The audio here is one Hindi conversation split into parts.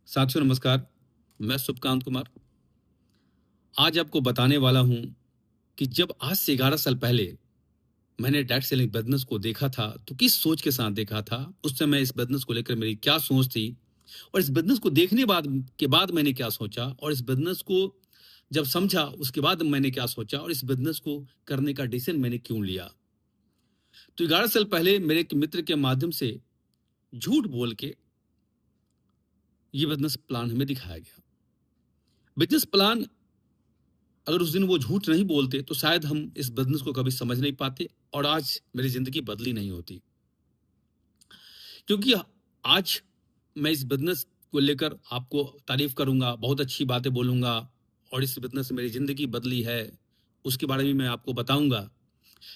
साथियों नमस्कार। मैं सुभकांत कुमार आज आपको बताने वाला हूं कि जब आज से 11 साल पहले मैंने डायरेक्ट सेलिंग बिजनेस को देखा था तो किस सोच के साथ देखा था। उस समय इस बिजनेस को लेकर मेरी क्या सोच थी और इस बिजनेस को देखने बाद मैंने क्या सोचा और इस बिजनेस को जब समझा उसके बाद मैंने क्या सोचा और इस बिजनेस को करने का डिसीजन मैंने क्यों लिया। तो 11 साल पहले मेरे एक मित्र के माध्यम से झूठ बोल के ये बिजनेस प्लान हमें दिखाया गया। बिजनेस प्लान अगर उस दिन वो झूठ नहीं बोलते तो शायद हम इस बिजनेस को कभी समझ नहीं पाते और आज मेरी जिंदगी बदली नहीं होती। क्योंकि आज मैं इस बिजनेस को लेकर आपको तारीफ करूंगा, बहुत अच्छी बातें बोलूंगा और इस बिजनेस से मेरी जिंदगी बदली है उसके बारे में मैं आपको बताऊंगा।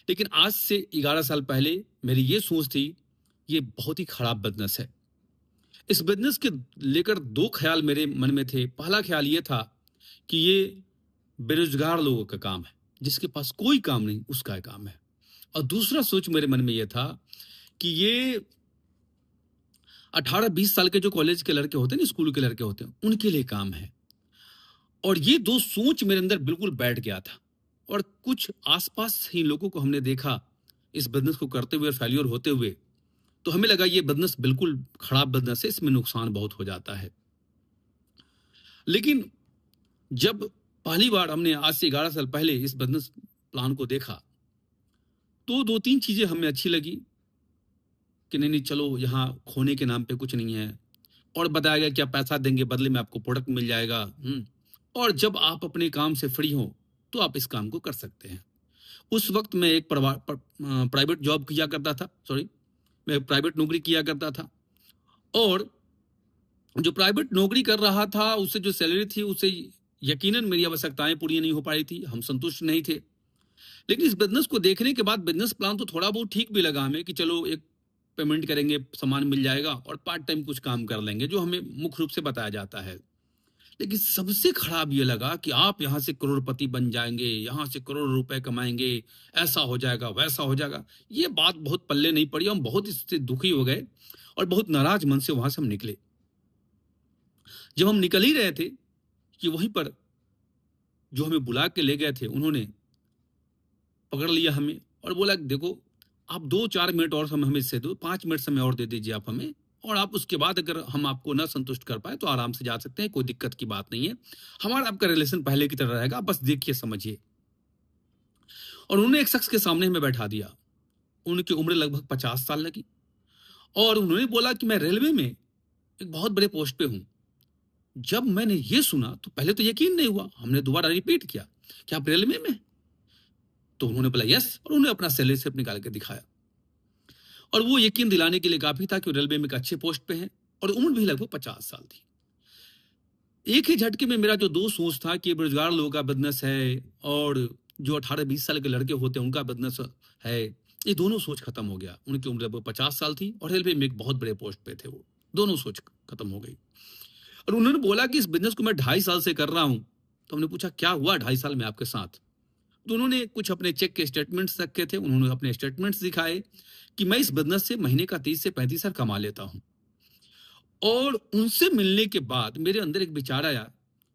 लेकिन आज से 11 साल पहले मेरी ये सोच थी, ये बहुत ही खराब बिजनेस है। इस बिजनेस के लेकर दो ख्याल मेरे मन में थे। पहला ख्याल ये था कि ये बेरोजगार लोगों का काम है, जिसके पास कोई काम नहीं उसका काम है। और दूसरा सोच मेरे मन में यह था कि ये 18-20 साल के जो कॉलेज के लड़के होते हैं ना, स्कूल के लड़के होते हैं, उनके लिए काम है। और ये दो सोच मेरे अंदर बिल्कुल बैठ गया था। और कुछ आसपास ही लोगों को हमने देखा इस बिजनेस को करते हुए, फेल्योर होते हुए, तो हमें लगा ये बिजनेस बिल्कुल खराब बिजनेस है, इसमें नुकसान बहुत हो जाता है। लेकिन जब पहली बार हमने आज से 11 साल पहले इस बिजनेस प्लान को देखा तो दो तीन चीजें हमें अच्छी लगी कि नहीं नहीं चलो, यहाँ खोने के नाम पे कुछ नहीं है। और बताया गया कि आप पैसा देंगे बदले में आपको प्रोडक्ट मिल जाएगा। और जब आप अपने काम से फ्री हो तो आप इस काम को कर सकते हैं। उस वक्त मैं एक प्राइवेट जॉब किया करता था, सॉरी, मैं प्राइवेट नौकरी किया करता था। और जो प्राइवेट नौकरी कर रहा था उससे जो सैलरी थी उससे यकीनन मेरी आवश्यकताएं पूरी नहीं हो पाई थी, हम संतुष्ट नहीं थे। लेकिन इस बिजनेस को देखने के बाद बिजनेस प्लान तो थोड़ा बहुत ठीक भी लगा हमें कि चलो एक पेमेंट करेंगे, सामान मिल जाएगा और पार्ट टाइम कुछ काम कर लेंगे, जो हमें मुख्य रूप से बताया जाता है। लेकिन सबसे खराब ये लगा कि आप यहां से करोड़पति बन जाएंगे, यहां से करोड़ रुपए कमाएंगे, ऐसा हो जाएगा वैसा हो जाएगा। ये बात बहुत पल्ले नहीं पड़ी, हम बहुत इससे दुखी हो गए और बहुत नाराज मन से वहां से हम निकले। जब हम निकल ही रहे थे कि वहीं पर जो हमें बुला के ले गए थे उन्होंने पकड़ लिया हमें और बोला कि देखो, आप 2-4 मिनट और समय हमें इससे दो, 5 मिनट समय और दे दीजिए आप हमें, और आप उसके बाद अगर हम आपको ना संतुष्ट कर पाए तो आराम से जा सकते हैं, कोई दिक्कत की बात नहीं है। हमारा आपका रिलेशन पहले की तरह रहेगा, बस देखिए समझिए। और उन्होंने एक शख्स के सामने हमें बैठा दिया। उनकी उम्र लगभग 50 साल लगी और उन्होंने बोला कि मैं रेलवे में एक बहुत बड़े पोस्ट पे हूं। जब मैंने ये सुना तो पहले तो यकीन नहीं हुआ। हमने दोबारा रिपीट किया कि आप रेलवे में? तो उन्होंने बोला यस, और उन्हें अपना सैलरी स्लिप निकाल के दिखाया। और वो यकीन दिलाने के लिए काफी था कि वो रेलवे में एक अच्छे पोस्ट पे हैं और उम्र भी लगभग 50 साल थी। एक ही झटके में मेरा जो दो सोच था कि बेरोजगार लोगों का बिजनेस है और जो 18-20 साल के लड़के होते हैं उनका बिजनेस है, ये दोनों सोच खत्म हो गया। उनकी उम्र लगभग 50 साल थी और रेलवे में एक बहुत बड़े पोस्ट पे थे। वो दोनों सोच खत्म हो गई। और उन्होंने बोला कि इस बिजनेस को मैं 2.5 साल से कर रहा हूं। तो हमने पूछा क्या हुआ 2.5 साल में आपके साथ? तो उन्होंने कुछ अपने चेक के स्टेटमेंट्स रखे थे, उन्होंने अपने स्टेटमेंट्स दिखाए कि मैं इस बिजनेस से महीने का 30 से 35 हजार कमा लेता हूं। और उनसे मिलने के बाद मेरे अंदर एक विचार आया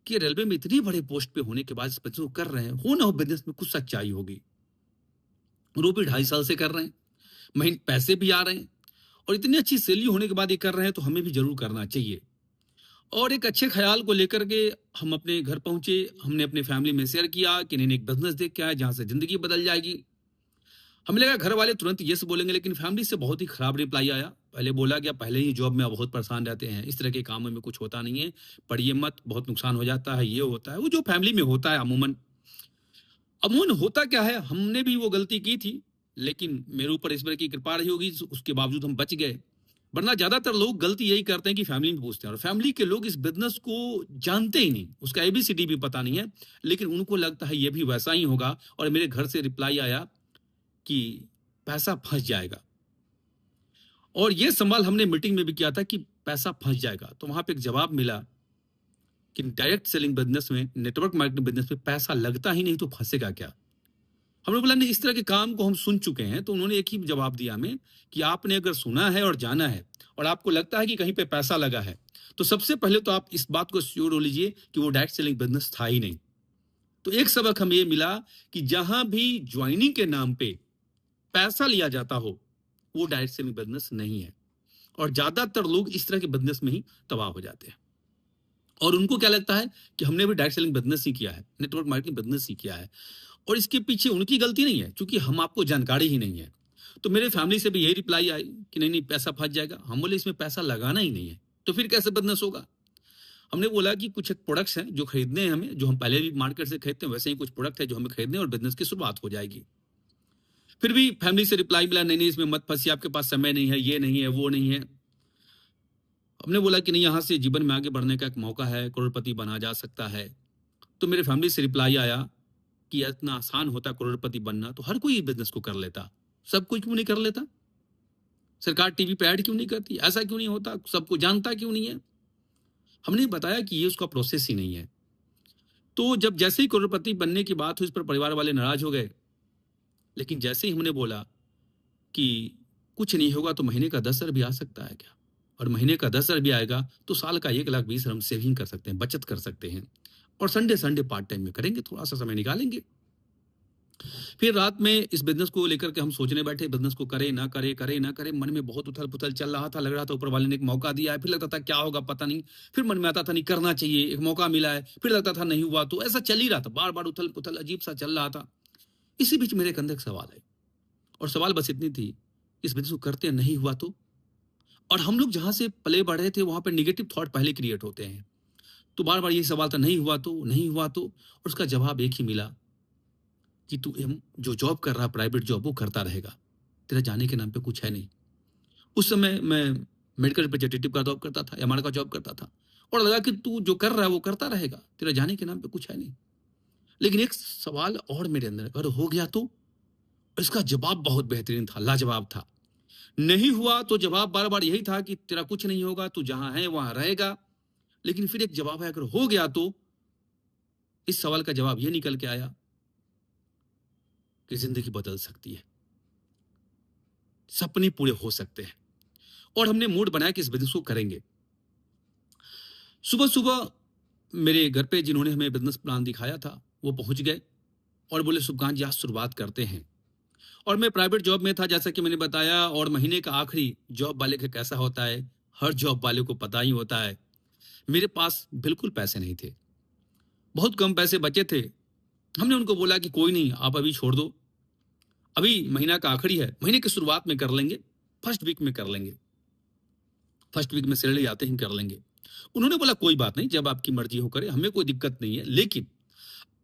कि रेलवे में इतनी बड़े पोस्ट पे होने के बाद इस बिजनेस को कर रहे हैं, हो ना हो बिजनेस में कुछ सच्चाई होगी। वो भी 2.5 साल से कर रहे हैं, महीने पैसे भी आ रहे हैं और इतनी अच्छी सैलरी होने के बाद ये कर रहे हैं, तो हमें भी जरूर करना चाहिए। और एक अच्छे ख्याल को लेकर के हम अपने घर पहुंचे। हमने अपने फैमिली में शेयर किया कि नहीं एक बिजनेस देख के आए जहां से जिंदगी बदल जाएगी। हमें लगा घर वाले तुरंत यस बोलेंगे, लेकिन फैमिली से बहुत ही खराब रिप्लाई आया। पहले बोला कि आप पहले ही जॉब में आप बहुत परेशान रहते हैं, इस तरह के कामों में कुछ होता नहीं है, पढ़िए मत, बहुत नुकसान हो जाता है, ये होता है वो जो फैमिली में होता है। अमूमन अमूमन होता क्या है, हमने भी वो गलती की थी, लेकिन मेरे ऊपर ईश्वर की कृपा रही होगी, उसके बावजूद हम बच गए। वरना ज्यादातर लोग गलती यही करते हैं कि फैमिली में पूछते हैं और फैमिली के लोग इस बिजनेस को जानते ही नहीं, उसका एबीसीडी भी पता नहीं है, लेकिन उनको लगता है ये भी वैसा ही होगा। और मेरे घर से रिप्लाई आया कि पैसा फंस जाएगा। और ये सवाल हमने मीटिंग में भी किया था कि पैसा फंस जाएगा, तो वहां पे एक जवाब मिला कि डायरेक्ट सेलिंग बिजनेस में, नेटवर्क मार्केटिंग बिजनेस में पैसा लगता ही नहीं तो फंसेगा क्या। हमने बोला नहीं, इस तरह के काम को हम सुन चुके हैं। तो उन्होंने एक ही जवाब दिया हमें कि आपने अगर सुना है और जाना है और आपको लगता है कि कहीं पे पैसा लगा है, तो सबसे पहले तो आप इस बात को श्योर हो लीजिए कि वो डायरेक्ट सेलिंग बिजनेस था ही नहीं। तो एक सबक हमें ये मिला कि जहां भी ज्वाइनिंग के नाम पे पैसा लिया जाता हो, वो डायरेक्ट सेलिंग बिजनेस नहीं है। और ज्यादातर लोग इस तरह के बिजनेस में ही तबाह हो जाते हैं। और उनको क्या लगता है कि हमने भी डायरेक्ट सेलिंग बिजनेस ही किया है, नेटवर्क मार्केटिंग बिजनेस ही किया है, और इसके पीछे उनकी गलती नहीं है, क्योंकि हम आपको जानकारी ही नहीं है। तो मेरे फैमिली से भी यही रिप्लाई आई कि नहीं नहीं, पैसा फंस जाएगा। हम बोले इसमें पैसा लगाना ही नहीं है, तो फिर कैसे बिजनेस होगा। हमने बोला कि कुछ एक प्रोडक्ट्स हैं जो खरीदने हैं हमें, जो हम पहले भी मार्केट से खरीदते हैं, वैसे ही कुछ प्रोडक्ट है जो हमें खरीदने और बिजनेस की शुरुआत हो जाएगी। फिर भी फैमिली से रिप्लाई मिला, नहीं नहीं इसमें मत फंसिए, आपके पास समय नहीं है, ये नहीं है, वो नहीं है। हमने बोला कि नहीं, यहाँ से जीवन में आगे बढ़ने का एक मौका है, करोड़पति बना जा सकता है। तो मेरे फैमिली से रिप्लाई आया कि इतना आसान होता करोड़पति बनना तो हर कोई बिजनेस को कर लेता, सब कोई क्यों नहीं कर लेता। सरकार टीवी पे ऐड क्यों नहीं करती, ऐसा क्यों नहीं होता, सबको जानता क्यों नहीं है। हमने बताया कि ये उसका प्रोसेस ही नहीं है। तो जब जैसे ही करोड़पति बनने की बात हुई, इस पर परिवार वाले नाराज हो गए। लेकिन जैसे ही हमने बोला कि कुछ नहीं होगा तो महीने का 10,000 भी आ सकता है क्या, और महीने का 10,000 भी आएगा तो साल का 1,20,000 हम सेविंग कर सकते हैं, बचत कर सकते हैं, और संडे संडे पार्ट टाइम में करेंगे, थोड़ा सा समय निकालेंगे। फिर रात में इस बिजनेस को लेकर के हम सोचने बैठे, बिजनेस को करे ना करे, करे ना करे। मन में बहुत उथल पुथल चल रहा था, लग रहा था ऊपर वाले ने एक मौका दिया है, फिर लगता था क्या होगा पता नहीं, फिर मन में आता था नहीं करना चाहिए, एक मौका मिला है, फिर लगता था नहीं हुआ, तो ऐसा चल ही रहा था, बार बार उथल पुथल अजीब सा चल रहा था। इसी बीच मेरे अंदर एक सवाल है, और सवाल बस इतनी थी, इस बिजनेस को करते नहीं हुआ तो। और हम लोग जहां से पले बढ़े थे वहां पर निगेटिव थॉट पहले क्रिएट होते हैं, तो बार बार यही सवाल था, नहीं हुआ तो, नहीं हुआ तो। और उसका जवाब एक ही मिला कि तू जो जॉब कर रहा, प्राइवेट जॉब, वो करता रहेगा, तेरा जाने के नाम पे कुछ है नहीं। उस समय मैं मेडिकल रिप्रेजेंटेटिव का जॉब करता था, एमआर का जॉब करता था, और लगा कि तू जो कर रहा है वो करता रहेगा, तेरा जाने के नाम पे कुछ है नहीं। लेकिन एक सवाल और मेरे अंदर, अगर हो गया तो। इसका जवाब बहुत बेहतरीन था, लाजवाब था। नहीं हुआ तो जवाब बार बार यही था कि तेरा कुछ नहीं होगा, तू जहां है वहां रहेगा। लेकिन फिर एक जवाब है, अगर हो गया तो। इस सवाल का जवाब यह निकल के आया कि जिंदगी बदल सकती है, सपने पूरे हो सकते हैं। और हमने मूड बनाया कि इस बिजनेस को करेंगे। सुबह सुबह मेरे घर पे जिन्होंने हमें बिजनेस प्लान दिखाया था वो पहुंच गए और बोले, सुभकांत जी आज शुरुआत करते हैं। और मैं प्राइवेट जॉब में था, जैसा कि मैंने बताया, और महीने का आखिरी जॉब वाले का कैसा होता है, हर जॉब वाले को पता ही होता है। मेरे पास बिल्कुल पैसे नहीं थे, बहुत कम पैसे बचे थे। हमने उनको बोला कि कोई नहीं, आप अभी छोड़ दो, अभी महीना का आखिरी है, महीने की शुरुआत में कर लेंगे, फर्स्ट वीक में कर लेंगे, फर्स्ट वीक में सैलरी आते ही कर लेंगे। उन्होंने बोला कोई बात नहीं, जब आपकी मर्जी हो करे, हमें कोई दिक्कत नहीं है। लेकिन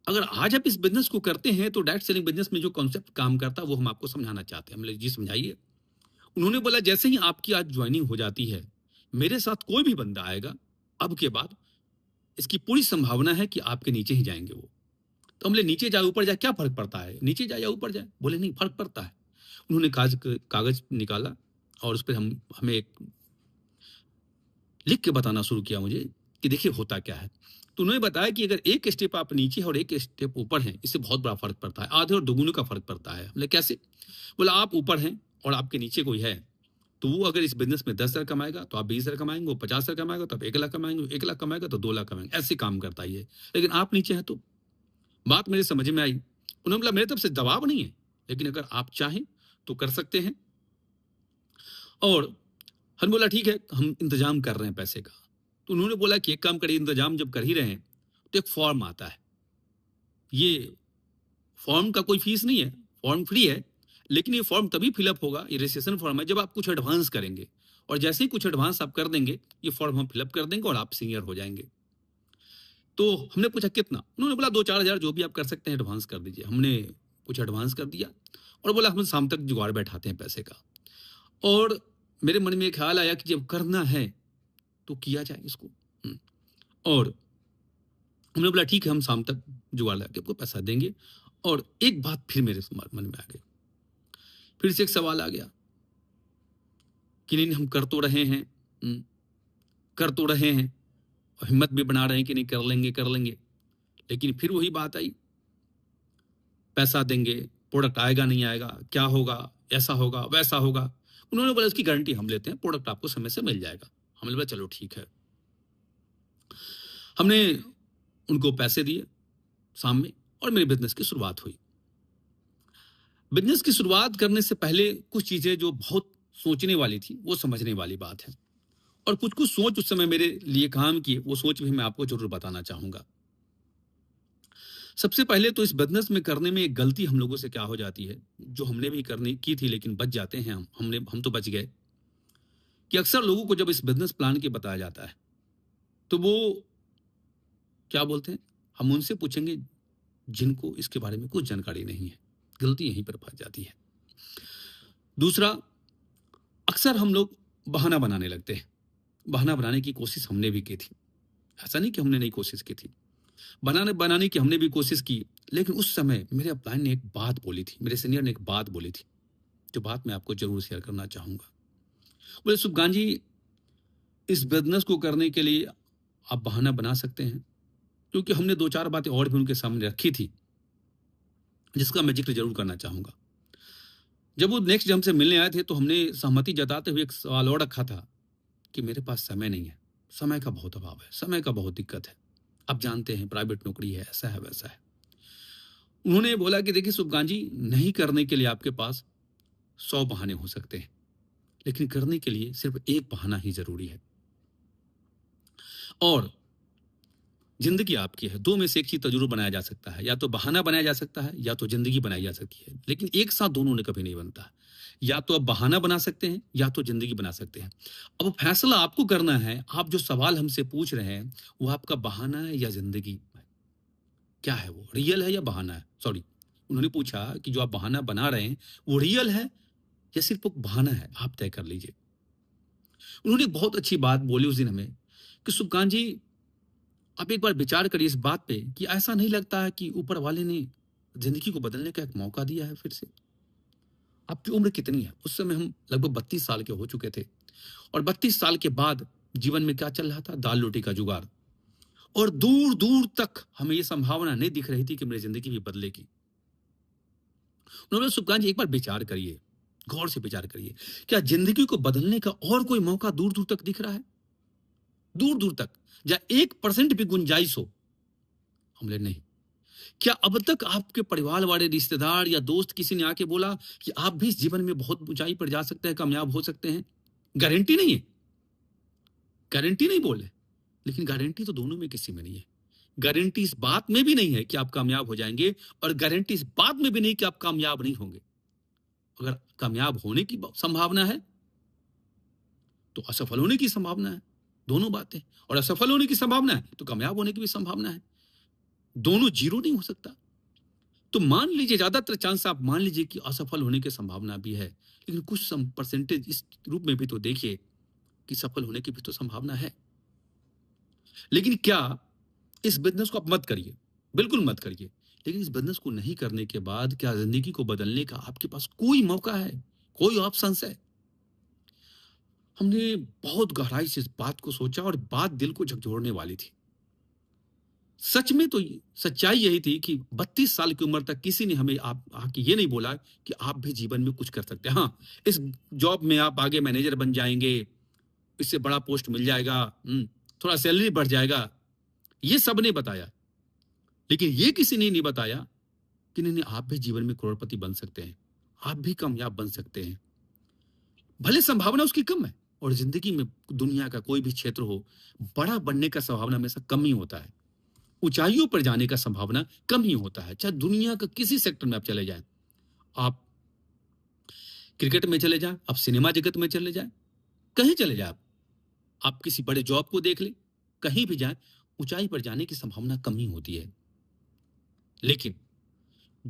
अगर आज आप इस बिजनेस को करते हैं तो डायरेक्ट सेलिंग बिजनेस में जो कॉन्सेप्ट काम करता है वो हम आपको समझाना चाहते हैं। हमने जी समझाइए। उन्होंने बोला जैसे ही आपकी आज ज्वाइनिंग हो जाती है, मेरे साथ कोई भी बंदा आएगा, अब के बाद इसकी पूरी संभावना है कि आपके नीचे ही जाएंगे वो। तो हमने नीचे जाए ऊपर जाए क्या फर्क पड़ता है, नीचे जाए या ऊपर जाए। बोले नहीं फर्क पड़ता है। उन्होंने कागज निकाला और उस पर हमें एक लिख के बताना शुरू किया मुझे कि देखिए होता क्या है। तो उन्होंने बताया कि अगर एक स्टेप आप नीचे और एक स्टेप ऊपर हैं, इससे बहुत बड़ा फर्क पड़ता है, आधे और दोगुने का फर्क पड़ता है। हमने कैसे? बोला आप ऊपर हैं और आपके नीचे कोई है, तो वो अगर इस बिजनेस में 10,000 कमाएगा तो आप 20,000 कमाएंगे, वो 50,000 कमाएगा तो आप 1 लाख कमाएंगे, 1 लाख कमाएगा तो 2 लाख कमाएंगे। ऐसे काम करता है ये। लेकिन आप नीचे हैं तो बात मेरे समझ में आई। उन्होंने बोला मेरे तरफ से दबाव नहीं है, लेकिन अगर आप चाहें तो कर सकते हैं। और हम बोला ठीक है, हम इंतजाम कर रहे हैं पैसे का। तो उन्होंने बोला कि एक काम करिए, इंतजाम जब कर ही रहे हैं तो एक फॉर्म आता है, ये फॉर्म का कोई फीस नहीं है, फॉर्म फ्री है, लेकिन ये फॉर्म तभी फिलअप होगा, ये रजिस्ट्रेशन फॉर्म है, जब आप कुछ एडवांस करेंगे। और जैसे ही कुछ एडवांस आप कर देंगे, ये फॉर्म हम फिलअप कर देंगे और आप सीनियर हो जाएंगे। तो हमने पूछा कितना? उन्होंने बोला 2-4 हजार जो भी आप कर सकते हैं एडवांस कर दीजिए। हमने कुछ एडवांस कर दिया और बोला हम शाम तक जुगाड़ बैठाते हैं पैसे का। और मेरे मन में एक ख्याल आया कि जब करना है तो किया जाए इसको। और हमने बोला ठीक है, हम शाम तक जुगाड़ लगा के आपको पैसा देंगे। और एक बात फिर मेरे मन में आ गई, फिर से एक सवाल आ गया कि नहीं हम कर तो रहे हैं, कर तो रहे हैं, हिम्मत भी बना रहे हैं कि नहीं कर लेंगे कर लेंगे। लेकिन फिर वही बात आई, पैसा देंगे, प्रोडक्ट आएगा नहीं आएगा, क्या होगा, ऐसा होगा वैसा होगा। उन्होंने बोला इसकी गारंटी हम लेते हैं, प्रोडक्ट आपको समय से मिल जाएगा। हमने बोला चलो ठीक है। हमने उनको पैसे दिए शाम में और मेरे बिजनेस की शुरुआत हुई। बिजनेस की शुरुआत करने से पहले कुछ चीजें जो बहुत सोचने वाली थी वो समझने वाली बात है, और कुछ कुछ सोच उस समय मेरे लिए काम किए, वो सोच भी मैं आपको जरूर बताना चाहूंगा। सबसे पहले तो इस बिजनेस में करने में एक गलती हम लोगों से क्या हो जाती है, जो हमने भी करनी की थी लेकिन बच जाते हैं हम तो बच गए, कि अक्सर लोगों को जब इस बिजनेस प्लान के बताया जाता है तो वो क्या बोलते हैं, हम उनसे पूछेंगे जिनको इसके बारे में कुछ जानकारी नहीं है। गलती यहीं पर फंस जाती है। दूसरा, अक्सर हम लोग बहाना बनाने लगते हैं। बहाना बनाने की कोशिश हमने भी की थी, ऐसा नहीं कि हमने नहीं कोशिश की थी, बनाने की हमने भी कोशिश की। लेकिन उस समय मेरे अपलाइन ने एक बात बोली थी, मेरे सीनियर ने एक बात बोली थी, जो बात मैं आपको जरूर शेयर करना चाहूंगा। बोले सुबगान जी, इस बिजनेस को करने के लिए आप बहाना बना सकते हैं, क्योंकि हमने दो चार बातें और भी उनके सामने रखी थी जिसका मैं जिक्र जरूर करना चाहूंगा। जब वो नेक्स्ट डे हमसे मिलने आए थे तो हमने सहमति जताते हुए एक सवाल और रखा था कि मेरे पास समय नहीं है, समय का बहुत अभाव है, समय का बहुत दिक्कत है, आप जानते हैं प्राइवेट नौकरी है, ऐसा है वैसा है। उन्होंने बोला कि देखिए सुबगान जी, नहीं करने के लिए आपके पास 100 बहाने हो सकते हैं, लेकिन करने के लिए सिर्फ एक बहाना ही जरूरी है। और जिंदगी आपकी है, दो में से एक चीज तजुर्बा बनाया जा सकता है, या तो बहाना बनाया जा सकता है या तो जिंदगी बनाई जा सकती है, लेकिन एक साथ दोनों ने कभी नहीं बनता। या तो आप बहाना बना सकते हैं या तो जिंदगी बना सकते हैं। अब फैसला आपको करना है। आप जो सवाल हमसे पूछ रहे हैं वो आपका बहाना है या जिंदगी, क्या है वो, रियल है या बहाना है? सॉरी, उन्होंने पूछा कि जो आप बहाना बना रहे हैं वो रियल है या सिर्फ एक बहाना है, आप तय कर लीजिए। उन्होंने एक बहुत अच्छी बात बोली उस दिन हमें कि सुबकान जी, आप एक बार विचार करिए इस बात पे कि ऐसा नहीं लगता है कि ऊपर वाले ने जिंदगी को बदलने का एक मौका दिया है फिर से। आपकी उम्र कितनी है? उस समय हम लगभग 32 साल के हो चुके थे, और 32 साल के बाद जीवन में क्या चल रहा था? दाल रोटी का जुगाड़। और दूर दूर तक हमें यह संभावना नहीं दिख रही थी कि मेरी जिंदगी भी बदलेगी। उन्होंने सुबकान जी एक बार विचार करिए, गौर से विचार करिए, क्या जिंदगी को बदलने का और कोई मौका दूर दूर तक दिख रहा है? दूर दूर तक, जहां 1% भी गुंजाइश हो? हमने नहीं। क्या अब तक आपके परिवार वाले, रिश्तेदार या दोस्त किसी ने आके बोला कि आप भी इस जीवन में बहुत ऊंचाई पर जा सकते हैं, कामयाब हो सकते हैं? गारंटी नहीं है, गारंटी नहीं बोले, लेकिन गारंटी तो दोनों में किसी में नहीं है। गारंटी इस बात में भी नहीं है कि आप कामयाब हो जाएंगे, और गारंटी इस बात में भी नहीं कि आप कामयाब नहीं होंगे। अगर कामयाब होने की संभावना है तो असफल होने की संभावना है, दोनों बातें। और असफल होने की संभावना है तो कामयाब होने की भी संभावना है, दोनों जीरो नहीं हो सकता। तो मान लीजिए, ज्यादातर चांस आप मान लीजिए कि असफल होने की संभावना भी है, लेकिन कुछ परसेंटेज इस रूप में भी तो देखिए कि सफल होने की भी तो संभावना है। लेकिन क्या इस बिजनेस को आप मत करिए, बिल्कुल मत करिए, लेकिन इस बिजनेस को नहीं करने के बाद क्या जिंदगी को बदलने का आपके पास कोई मौका है, कोई ऑप्शन है? हमने बहुत गहराई से इस बात को सोचा, और बात दिल को झकझोरने वाली थी। सच में तो सच्चाई यही थी कि 32 साल की उम्र तक किसी ने हमें आप आके ये नहीं बोला कि आप भी जीवन में कुछ कर सकते हैं। हाँ, इस जॉब में आप आगे मैनेजर बन जाएंगे, इससे बड़ा पोस्ट मिल जाएगा, थोड़ा सैलरी बढ़ जाएगा, ये सब ने बताया। लेकिन ये किसी ने नहीं बताया कि नहीं नहीं, आप भी जीवन में करोड़पति बन सकते हैं, आप भी कामयाब बन सकते हैं। भले संभावना उसकी कम है, और जिंदगी में दुनिया का कोई भी क्षेत्र हो, बड़ा बनने का संभावना हमेशा कम ही होता है, ऊंचाइयों पर जाने का संभावना कम ही होता है। चाहे दुनिया का किसी सेक्टर में आप चले जाएं, आप क्रिकेट में चले जाएं, आप सिनेमा जगत में चले जाएं, कहीं चले जाएं, आप किसी बड़े जॉब को देख लें, कहीं भी जाएं, ऊंचाई पर जाने की संभावना कम ही होती है। लेकिन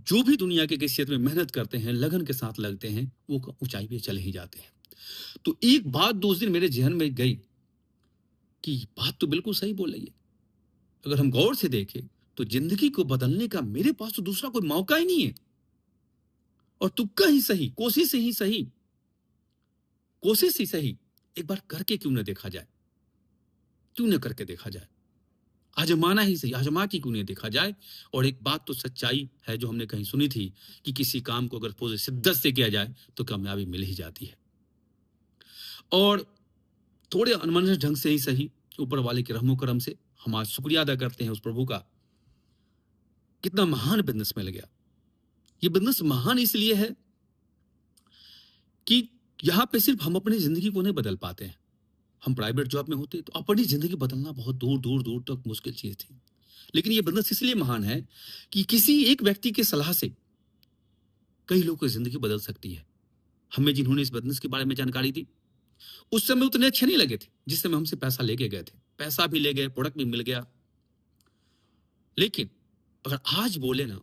जो भी दुनिया के किसी क्षेत्र में मेहनत करते हैं, लगन के साथ लगते हैं, वो ऊंचाई पे चले ही जाते हैं। तो एक बात 2 दिन मेरे जहन में गई कि बात तो बिल्कुल सही बोल रही है। अगर हम गौर से देखें तो जिंदगी को बदलने का मेरे पास तो दूसरा कोई मौका ही नहीं है। और तुक्का ही सही, कोशिश ही सही, कोशिश ही सही, एक बार करके क्यों न देखा जाए, क्यों न करके देखा जाए। आजमाना ही सही, आजमा के क्यों नहीं देखा जाए। और एक बात तो सच्चाई है जो हमने कहीं सुनी थी कि किसी काम को अगर पूरी शिद्दत से किया जाए तो कामयाबी मिल ही जाती है। और थोड़े अनमने ढंग से ही सही, ऊपर वाले के रहमो करम से हम आज शुक्रिया अदा करते हैं उस प्रभु का, कितना महान बिजनेस मिल गया। ये बिजनेस महान इसलिए है कि यहां पे सिर्फ हम अपनी जिंदगी को नहीं बदल पाते हैं। हम प्राइवेट जॉब में होते तो अपनी जिंदगी बदलना बहुत दूर दूर दूर तक मुश्किल चीज थी। लेकिन ये बिजनेस इसलिए महान है कि किसी एक व्यक्ति की सलाह से कई लोगों की जिंदगी बदल सकती है। हमें जिन्होंने इस बिजनेस के बारे में जानकारी दी उस समय उतने अच्छे नहीं लगे थे जिस समय हमसे पैसा लेके गए थे। पैसा भी ले गए, प्रोडक्ट भी मिल गया, लेकिन अगर आज बोले ना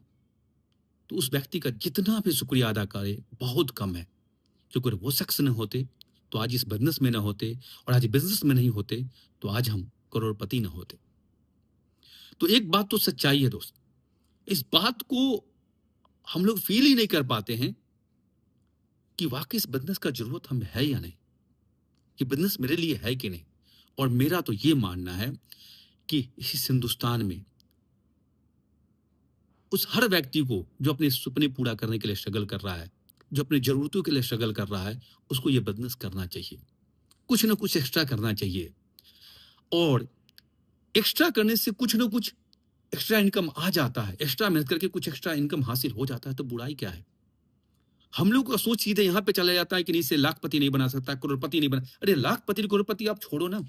तो उस व्यक्ति का जितना भी शुक्रिया अदा करे बहुत कम है। क्योंकि अगर वो शख्स न होते तो आज इस बिजनेस में ना होते, और आज बिजनेस में नहीं होते तो आज हम करोड़पति ना होते। तो एक बात तो सच्चाई है दोस्त, इस बात को हम लोग फील ही नहीं कर पाते हैं कि वाकई इस बिजनेस का जरूरत हमें है या नहीं, कि बिजनेस मेरे लिए है कि नहीं। और मेरा तो ये मानना है कि इस हिंदुस्तान में उस हर व्यक्ति को जो अपने सपने पूरा करने के लिए स्ट्रगल कर रहा है, जो अपनी जरूरतों के लिए स्ट्रगल कर रहा है, उसको ये बिजनेस करना चाहिए। कुछ ना कुछ एक्स्ट्रा करना चाहिए, और एक्स्ट्रा करने से कुछ ना कुछ एक्स्ट्रा इनकम आ जाता है। एक्स्ट्रा मेहनत करके कुछ एक्स्ट्रा इनकम हासिल हो जाता है तो बुराई क्या है। हम लोग का सोच सीधे यहां पे चला जाता है कि नहीं, से लाखपति नहीं बना सकता, करोड़पति नहीं बना। अरे लाखपति करोड़पति आप छोड़ो ना,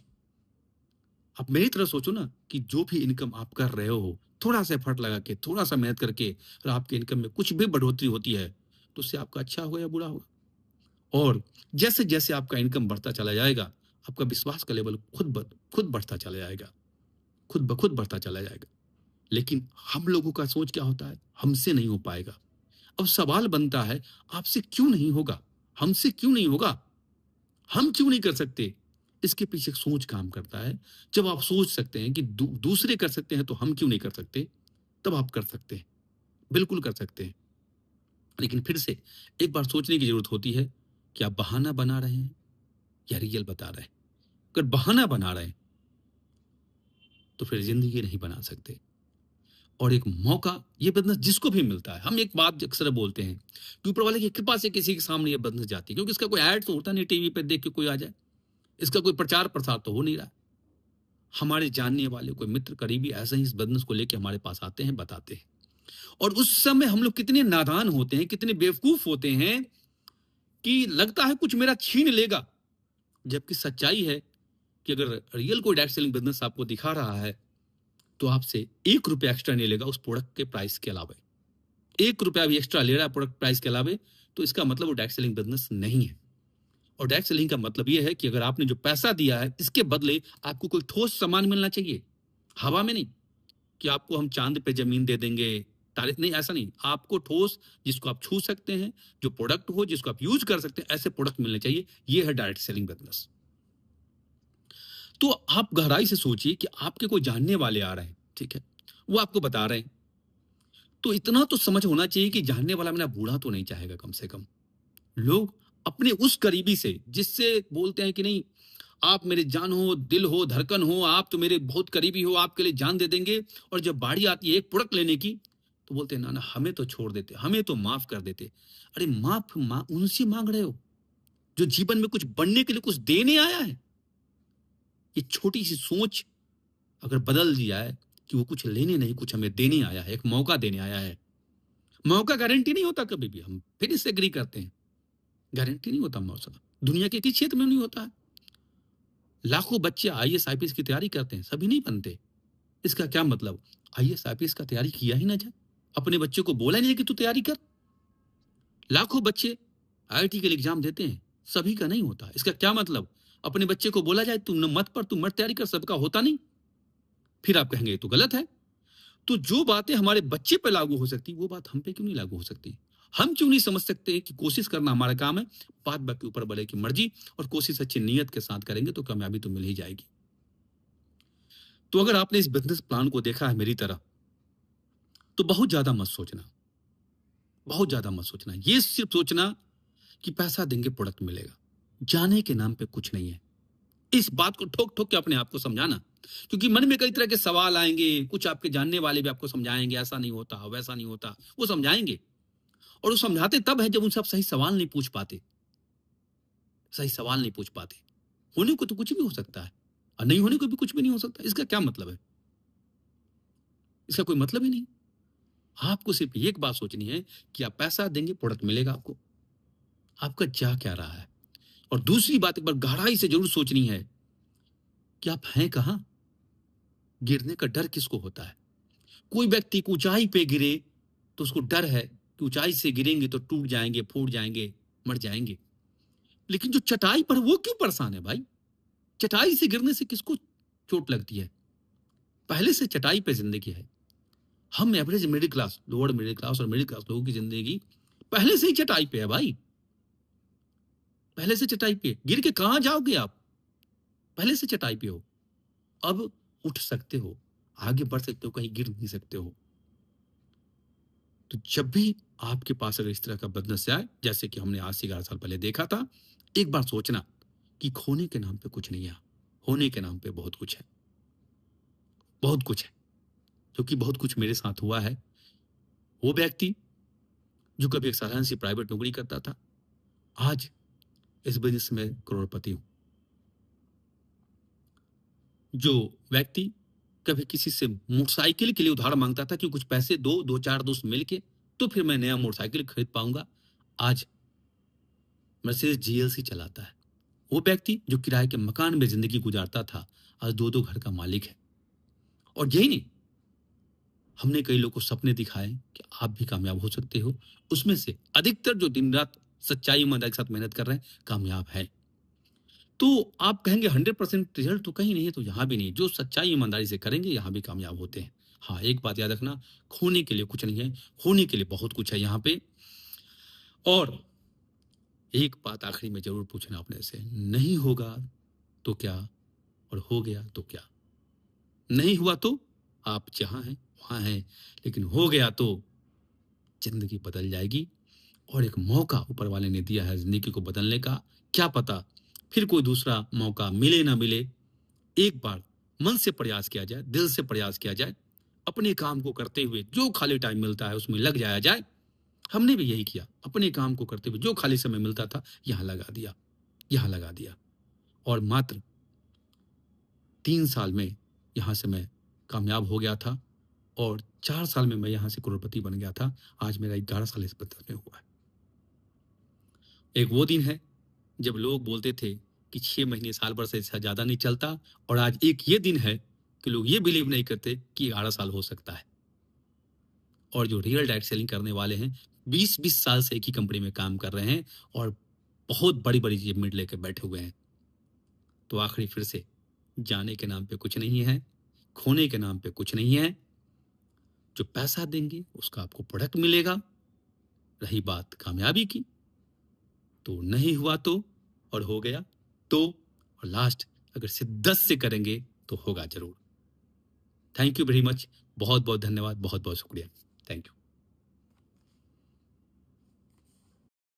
आप मेरी तरह सोचो ना कि जो भी इनकम आप कर रहे हो, थोड़ा सा एफर्ट लगा के, थोड़ा सा मेहनत करके अगर आपके इनकम में कुछ भी बढ़ोतरी होती है तो उससे आपका अच्छा होगा या बुरा होगा। और जैसे जैसे आपका इनकम बढ़ता चला जाएगा आपका विश्वास का लेवल खुद बढ़ता चला जाएगा, खुद ब खुद बढ़ता चला जाएगा। लेकिन हम लोगों का सोच क्या होता है, हमसे नहीं हो पाएगा। अब सवाल बनता है आपसे क्यों नहीं होगा, हमसे क्यों नहीं होगा, हम क्यों नहीं कर सकते। इसके पीछे एक सोच काम करता है। जब आप सोच सकते हैं कि दूसरे कर सकते हैं तो हम क्यों नहीं कर सकते, तब आप कर सकते हैं, बिल्कुल कर सकते हैं। लेकिन फिर से एक बार सोचने की जरूरत होती है कि आप बहाना बना रहे हैं या रियल बता रहे हैं। अगर बहाना बना रहे हैं तो फिर जिंदगी नहीं बना सकते। और एक मौका ये बिजनेस जिसको भी मिलता है, हम एक बात अक्सर बोलते हैं कि ऊपर वाले की कृपा से किसी के सामने ये बिजनेस जाती है, क्योंकि इसका कोई ऐड तो होता नहीं टीवी पे देख के कोई आ जाए, इसका कोई प्रचार प्रसार तो हो नहीं रहा। हमारे जानने वाले कोई मित्र करीबी ऐसे ही इस बिजनेस को लेके हमारे पास आते हैं, बताते हैं। और उस समय हम लोग कितने नादान होते हैं, कितने बेवकूफ होते हैं कि लगता है कुछ मेरा छीन लेगा। जबकि सच्चाई है कि अगर रियल कोई डायरेक्ट सेलिंग बिजनेस आपको दिखा रहा है तो आपसे 1 रुपया एक्स्ट्रा नहीं लेगा उस प्रोडक्ट के प्राइस के अलावा। 1 रुपया भी एक्स्ट्रा ले रहा है प्रोडक्ट प्राइस के अलावा तो इसका मतलब वो डायरेक्ट सेलिंग बिजनेस नहीं है। और डायरेक्ट सेलिंग का मतलब ये है कि अगर आपने जो पैसा दिया है इसके बदले आपको कोई ठोस सामान मिलना चाहिए, हवा में नहीं कि आपको हम चांद पे जमीन दे देंगे, तारीफ नहीं, ऐसा नहीं। आपको ठोस, जिसको आप छू सकते हैं, जो प्रोडक्ट हो जिसको आप यूज कर सकते हैं, ऐसे प्रोडक्ट मिलने चाहिए। ये है डायरेक्ट सेलिंग बिजनेस। तो आप गहराई से सोचिए कि आपके कोई जानने वाले आ रहे हैं, ठीक है, वो आपको बता रहे हैं, तो इतना तो समझ होना चाहिए कि जानने वाला मेरा बूढ़ा तो नहीं चाहेगा। कम से कम लोग अपने उस करीबी से जिससे बोलते हैं कि नहीं आप मेरे जान हो, दिल हो, धड़कन हो, आप तो मेरे बहुत करीबी हो, आपके लिए जान दे देंगे। और जब बारी आती है एक प्रोडक्ट लेने की तो बोलते हैं ना ना हमें तो छोड़ देते, हमें तो माफ कर देते। अरे उनसे मांग रहे हो जो जीवन में कुछ बनने के लिए कुछ देने आया है। ये छोटी सी सोच अगर बदल दिया है कि वो कुछ लेने नहीं, कुछ हमें देने आया है, एक मौका देने आया है। मौका गारंटी नहीं होता कभी भी, हम फिर इससे एग्री करते हैं, गारंटी नहीं होता मौका। दुनिया के किस क्षेत्र में नहीं होता है। लाखों बच्चे आईएएस आईपीएस की तैयारी करते हैं, सभी नहीं बनते। इसका क्या मतलब आईएएस आईपीएस का तैयारी किया ही ना जाए, अपने बच्चे को बोला नहीं कि तू तैयारी कर। लाखों बच्चे आईआईटी के लिए एग्जाम देते हैं, सभी का नहीं होता। इसका क्या मतलब अपने बच्चे को बोला जाए तू मत पढ़, तू मत तैयारी कर, सबका होता नहीं। फिर आप कहेंगे तो गलत है। तो जो बातें हमारे बच्चे पे लागू हो सकती वो बात हम पे क्यों नहीं लागू हो सकती। हम क्यों नहीं समझ सकते कि कोशिश करना हमारा काम है, बात बाकी ऊपर वाले की मर्जी, और कोशिश अच्छी नीयत के साथ करेंगे तो कामयाबी तो मिल ही जाएगी। तो अगर आपने इस बिजनेस प्लान को देखा है मेरी तरह तो बहुत ज्यादा मत सोचना, बहुत ज्यादा मत सोचना। ये सिर्फ सोचना कि पैसा देंगे प्रोडक्ट मिलेगा, जाने के नाम पे कुछ नहीं है। इस बात को ठोक ठोक के अपने आप को समझाना क्योंकि मन में कई तरह के सवाल आएंगे, कुछ आपके जानने वाले भी आपको समझाएंगे, ऐसा नहीं होता, वैसा नहीं होता, वो समझाएंगे। और वो समझाते तब है जब उनसे आप सही सवाल नहीं पूछ पाते, सही सवाल नहीं पूछ पाते। होने को तो कुछ भी हो सकता है और नहीं होने को भी कुछ भी नहीं हो सकता। इसका क्या मतलब है? इसका कोई मतलब ही नहीं। आपको सिर्फ एक बात सोचनी है कि आप पैसा देंगे, प्रोडक्ट मिलेगा आपको। आपका जा क्या रहा है? और दूसरी बात एक बार गहराई से जरूर सोचनी है कि आप हैं कहां? गिरने का डर किसको होता है? कोई व्यक्ति को ऊंचाई पे गिरे तो उसको डर है कि ऊंचाई से गिरेंगे तो टूट जाएंगे, फूट जाएंगे, मर जाएंगे। लेकिन जो चटाई पर है, वो क्यों परेशान है भाई? चटाई से गिरने से किसको चोट लगती है? पहले से चटाई पे जिंदगी है। हम average middle class, lower middle class और मिडिल क्लास लोगों की जिंदगी पहले से ही चटाई पे है भाई। पहले से चटाई पे, गिर के कहां जाओगे आप? पहले से चटाई पे हो। अब उठ सकते हो, आगे बढ़ सकते हो, कहीं गिर नहीं सकते हो। तो जब भी आपके पास अगर इस तरह का बदनसीब आए, जैसे कि हमने आज से 11 साल पहले देखा था, एक बार सोचना कि खोने के नाम पे कुछ नहीं है, होने के नाम पे बहुत कुछ है। बहुत कुछ है, क्योंकि बहुत कुछ मेरे साथ हुआ है। वो व्यक्ति जो कभी एक साधारण सी प्राइवेट नौकरी करता था, आज इस बिजनेस में करोड़पति हूं। जो व्यक्ति कभी किसी से मोटरसाइकिल के लिए उधार मांगता था कि कुछ पैसे दो, दो चार दोस्त मिलके तो फिर मैं नया मोटरसाइकिल खरीद पाऊंगा, आज मर्सिडीज जीएलसी चलाता है। वो व्यक्ति जो किराए के मकान में जिंदगी गुजारता था, आज दो दो घर का मालिक है। और यही नहीं, हमने कई लोगों को सपने दिखाए कि आप भी कामयाब हो सकते हो। उसमें से अधिकतर जो दिन रात सच्चाई ईमानदारी के साथ मेहनत कर रहे हैं, कामयाब है। तो आप कहेंगे 100% रिजल्ट तो कहीं नहीं है, तो यहां भी नहीं। जो सच्चाई ईमानदारी से करेंगे यहां भी कामयाब होते हैं। हाँ, एक बात याद रखना, खोने के लिए कुछ नहीं है, होने के लिए बहुत कुछ है यहाँ पे। और एक बात आखिरी में जरूर पूछना अपने से, नहीं होगा तो क्या, और हो गया तो क्या? नहीं हुआ तो आप जहां हैं वहां हैं, लेकिन हो गया तो जिंदगी बदल जाएगी। और एक मौका ऊपर वाले ने दिया है जिंदगी को बदलने का, क्या पता फिर कोई दूसरा मौका मिले ना मिले। एक बार मन से प्रयास किया जाए, दिल से प्रयास किया जाए, अपने काम को करते हुए जो खाली टाइम मिलता है उसमें लग जाया जाए। हमने भी यही किया, अपने काम को करते हुए जो खाली समय मिलता था यहां लगा दिया, यहां लगा दिया। और मात्र 3 साल में यहां से मैं कामयाब हो गया था, और 4 साल में मैं यहां से करोड़पति बन गया था। आज मेरा 11 साल इस बिजनेस में हुआ है। एक वो दिन है जब लोग बोलते थे कि 6 महीने साल भर से इससे ज्यादा नहीं चलता, और आज एक ये दिन है कि लोग ये बिलीव नहीं करते कि 11 साल हो सकता है। और जो रियल डायरेक्ट सेलिंग करने वाले हैं, 20-20 साल से एक ही कंपनी में काम कर रहे हैं और बहुत बड़ी बड़ी अचीवमेंट लेकर बैठे हुए हैं। तो आखिरी फिर से, जाने के नाम पे कुछ नहीं है, खोने के नाम पे कुछ नहीं है। जो पैसा देंगे उसका आपको प्रोडक्ट मिलेगा। रही बात कामयाबी की, तो नहीं हुआ तो, और हो गया तो, और लास्ट अगर शिद्दत से करेंगे तो होगा जरूर। Thank you very much. बहुत बहुत धन्यवाद, बहुत बहुत शुक्रिया। Thank you.